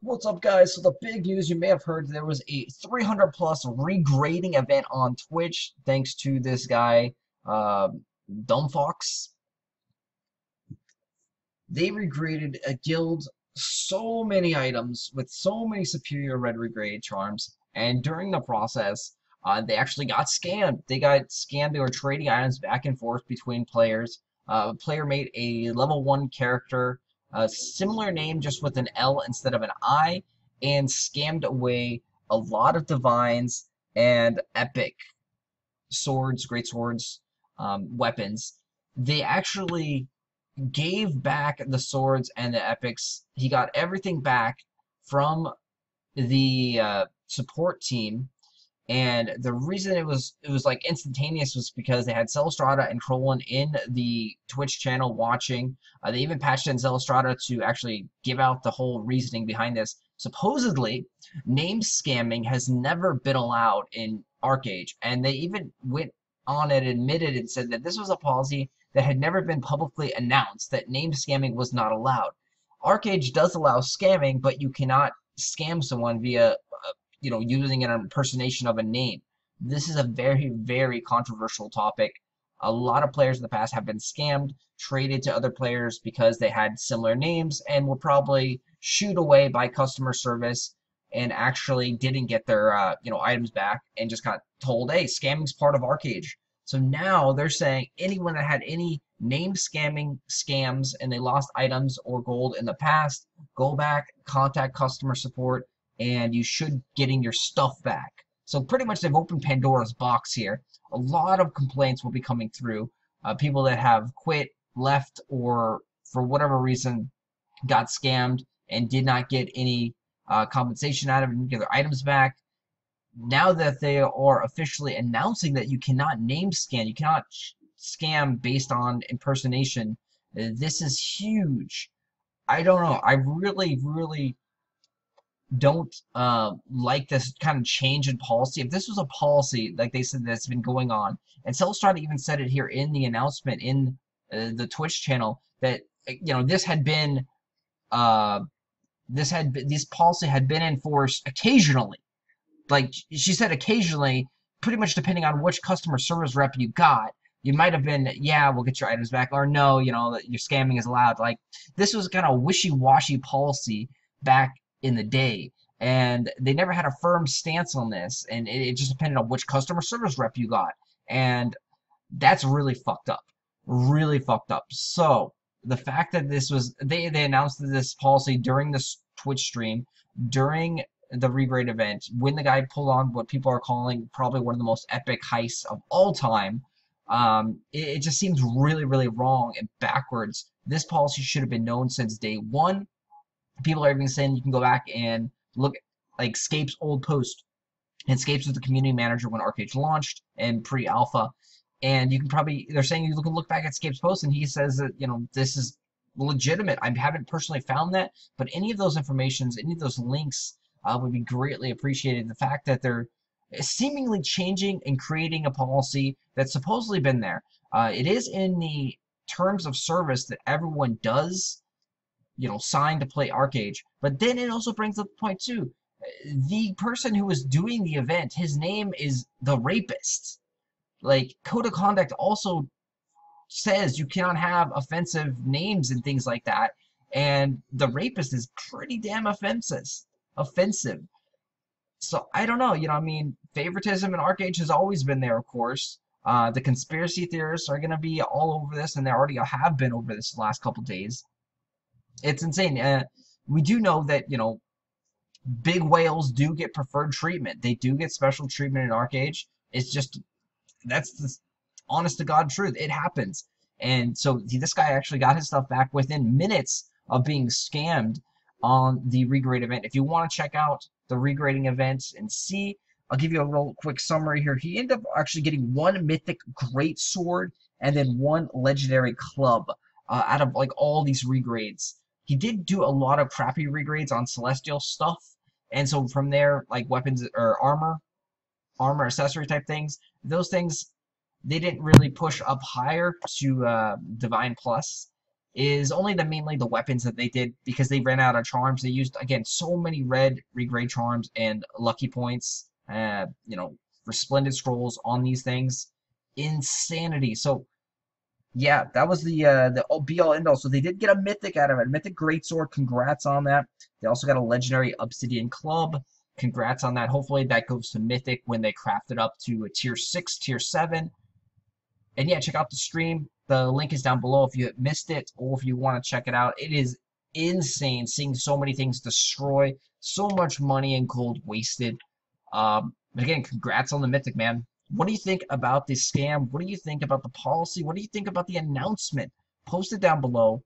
What's up, guys? So the big news, you may have heard, there was a 300 plus regrading event on Twitch thanks to this guy, uh, Dumbfox. They regraded a guild so many items with so many superior red regrade charms, and during the process, they actually got scammed. They got scammed. They were trading items back and forth between players. A player made a level 1 character, a similar name just with an L instead of an I, and scammed away a lot of divines and epic swords, great swords, weapons. They actually gave back the swords and the epics. He got everything back from the support team, and the reason it was like instantaneous was because they had Celstrata and Krolin in the Twitch channel watching. They even patched in Celstrata to actually give out the whole reasoning behind this. Supposedly, name scamming has never been allowed in Archeage, and they even went on and admitted and said that this was a policy that had never been publicly announced, that name scamming was not allowed. Archeage does allow scamming, but you cannot scam someone via using an impersonation of a name. This is a very, very controversial topic. A lot of players in the past have been scammed, traded to other players because they had similar names, and were probably shooed away by customer service and actually didn't get their items back and just got told, hey, scamming's part of Archeage. So now they're saying anyone that had any name scamming scams and they lost items or gold in the past, go back, contact customer support, and you should getting your stuff back. So pretty much they've opened Pandora's box here. A lot of complaints will be coming through. People that have quit, left, or for whatever reason got scammed and did not get any compensation out of it and get their items back. Now that they are officially announcing that you cannot name scam, you cannot scam based on impersonation, this is huge. I don't know. I really, really don't like this kind of change in policy. If this was a policy, like they said, that's been going on, and Celstrata even said it here in the announcement in the Twitch channel, that this had been this policy had been enforced occasionally. Like she said, occasionally, pretty much depending on which customer service rep you got. You might have been, yeah, we'll get your items back, or no, your scamming is allowed. Like, this was kind of wishy-washy policy back in the day, and they never had a firm stance on this, and it just depended on which customer service rep you got, and that's really fucked up. Really fucked up. So, the fact that this was, they announced this policy during this Twitch stream, during the regrade event, when the guy pulled on what people are calling probably one of the most epic heists of all time. It just seems really, really wrong and backwards. This policy should have been known since day one. People are even saying you can go back and look at like Scape's old post. And Scapes was the community manager when Archeage launched and pre-alpha. And you can probably, they're saying you can look back at Scape's post and he says that, this is legitimate. I haven't personally found that, but any of those informations, any of those links would be greatly appreciated. The fact that they're seemingly changing and creating a policy that's supposedly been there. It is in the terms of service that everyone does, sign to play Archeage. But then it also brings up the point too. The person who was doing the event, his name is the rapist. Like, code of conduct also says you cannot have offensive names and things like that. And the rapist is pretty damn offensive. So I don't know, favoritism in Archeage has always been there, of course. The conspiracy theorists are going to be all over this, and they already have been over this the last couple days. It's insane. We do know that, big whales do get preferred treatment. They do get special treatment in Archeage. It's just, that's the honest to God truth. It happens. And so this guy actually got his stuff back within minutes of being scammed on the regrade event. If you want to check out the regrading events and see, I'll give you a real quick summary here. He ended up actually getting one mythic great sword and then one legendary club out of like all these regrades. He did do a lot of crappy regrades on celestial stuff, and so from there, like weapons or armor accessory type things, those things, they didn't really push up higher to divine plus. is only mainly the weapons that they did because they ran out of charms. They used, again, so many red regrade charms and lucky points, you know, resplendent scrolls on these things. Insanity. So yeah, that was the be all end all. So they did get a mythic out of it. Mythic greatsword. Congrats on that. They also got a legendary obsidian club. Congrats on that. Hopefully that goes to mythic when they craft it up to a tier 6, tier 7. And yeah, check out the stream. The link is down below if you missed it or if you want to check it out. It is insane seeing so many things destroy, so much money and gold wasted. But again, congrats on the mythic, man. What do you think about this scam? What do you think about the policy? What do you think about the announcement? Post it down below.